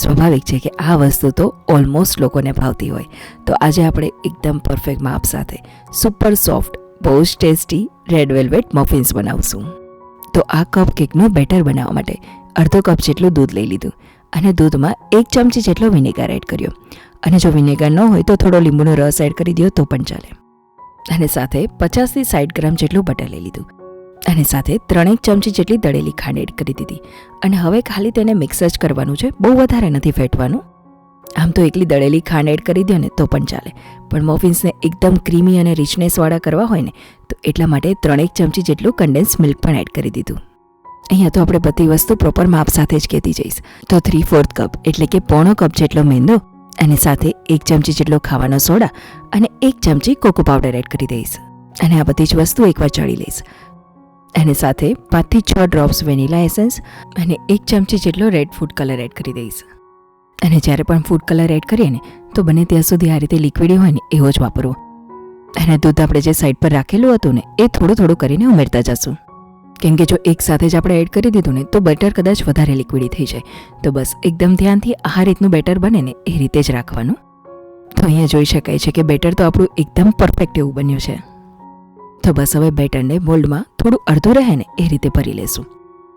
સ્વાભાવિક છે કે આ વસ્તુ તો ઓલમોસ્ટ લોકોને ભાવતી હોય. તો આજે આપણે એકદમ પરફેક્ટ માપ સાથે સુપર સોફ્ટ, બહુ જ ટેસ્ટી રેડ વેલ્વેટ મફિન્સ બનાવશું. તો આ કપ કેકનું બેટર બનાવવા માટે અડધો કપ જેટલું દૂધ લઈ લીધું અને દૂધમાં 1 ચમચી જેટલો વિનેગર એડ કર્યો. અને જો વિનેગર ન હોય તો થોડો લીંબુનો રસ એડ કરી દો તો પણ ચાલે. અને સાથે 50થી 60 ગ્રામ જેટલું બટર લઈ લીધું અને સાથે 3 ચમચી જેટલી દળેલી ખાંડ એડ કરી દીધી. અને હવે ખાલી તેને મિક્સ જ કરવાનું છે, બહુ વધારે નથી ફેટવાનું. આમ તો એકલી દળેલી ખાંડ એડ કરી દો ને તો પણ ચાલે, પણ મફિન્સને એકદમ ક્રીમી અને રિચનેસવાળા કરવા હોય ને તો એટલા માટે 3 ચમચી જેટલું કન્ડેન્સ મિલ્ક પણ એડ કરી દીધું. અહીંયા તો આપણે બધી વસ્તુ પ્રોપર માપ સાથે જ કહેતી જઈશ. તો 3/4 કપ એટલે કે પોણો કપ જેટલો મેંદો અને સાથે 1 ચમચી જેટલો ખાવાનો સોડા અને 1 ચમચી કોકો પાવડર એડ કરી દઈશ. અને આ બધી જ વસ્તુ એકવાર ચડી લઈશ. અને સાથે 5 થી 6 ડ્રોપ્સ વેનીલા એસેન્સ અને 1 ચમચી જેટલો રેડ ફૂડ કલર એડ કરી દઈશ. અને જ્યારે પણ ફૂડ કલર એડ કરીએ ને તો બને ત્યાં સુધી આ રીતે લિક્વિડ હોય ને એવો જ વાપરવો. અને દૂધ આપણે જે સાઈડ પર રાખેલું હતું ને એ થોડું થોડું કરીને ઉમેરતા જશું, કેમ કે જો એક સાથે જ આપણે એડ કરી દીધું ને તો બેટર કદાચ વધારે લિક્વિડી થઈ જાય. તો બસ એકદમ ધ્યાનથી આ રીતનું બેટર બને ને એ રીતે જ રાખવાનું. તો અહીંયા જોઈ શકાય છે કે બેટર તો આપણું એકદમ પરફેક્ટ એવું બન્યું છે. તો બસ હવે બેટરને મોલ્ડમાં થોડું અડધું રહે ને એ રીતે ભરી લેશું.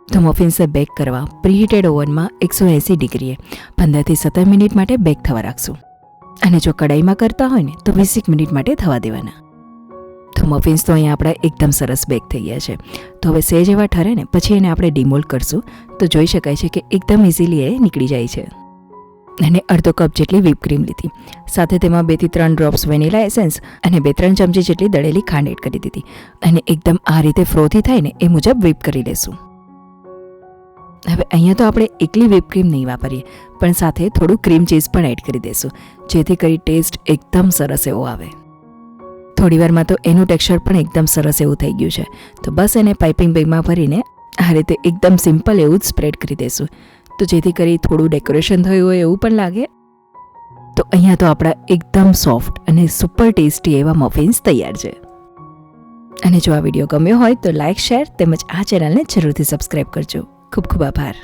તો મફિન્સને બેક કરવા પ્રીહીટેડ ઓવનમાં 180 ડિગ્રીએ 15થી 17 મિનિટ માટે બેક થવા રાખશું. અને જો કડાઈમાં કરતા હોય ને તો 20 મિનિટ માટે થવા દેવાના. તો મફિન્સ તો અહીંયા આપણા એકદમ સરસ બેક થઈ ગયા છે. તો હવે સેજ એવા ઠરે ને પછી એને આપણે ડીમોલ્ડ કરશું. તો જોઈ શકાય છે કે એકદમ ઇઝીલી એ નીકળી જાય છે. અને અડધો કપ જેટલી વ્હીપ ક્રીમ લીધી, સાથે તેમાં 2 થી 3 ડ્રોપ્સ વેનીલા એસેન્સ અને 2-3 ચમચી જેટલી દળેલી ખાંડ એડ કરી દીધી. અને એકદમ આ રીતે ફ્રોથી થાય ને એ મુજબ વ્હીપ કરી લેશું. હવે અહીંયા તો આપણે એકલી વ્હીપ ક્રીમ નહીં વાપરીએ, પણ સાથે થોડું ક્રીમ ચીઝ પણ એડ કરી દઈશું, જેથી કરી ટેસ્ટ એકદમ સરસ એવો આવે. થોડીવારમાં તો એનું ટેક્સચર પણ એકદમ સરસ એવું થઈ ગયું છે. તો બસ એને પાઇપિંગ બેગમાં ભરીને આ રીતે એકદમ સિમ્પલ એવું જ સ્પ્રેડ કરી દઈશું, તો જેથી કરી થોડું ડેકોરેશન થયું હોય એવું પણ લાગે. તો અહીંયા તો આપણા એકદમ સોફ્ટ અને સુપર ટેસ્ટી એવા મફિન્સ તૈયાર છે. અને જો આ વિડીયો ગમ્યો હોય તો લાઇક, શેર તેમજ આ ચેનલને જરૂરથી સબસ્ક્રાઈબ કરજો. ખૂબ ખૂબ આભાર.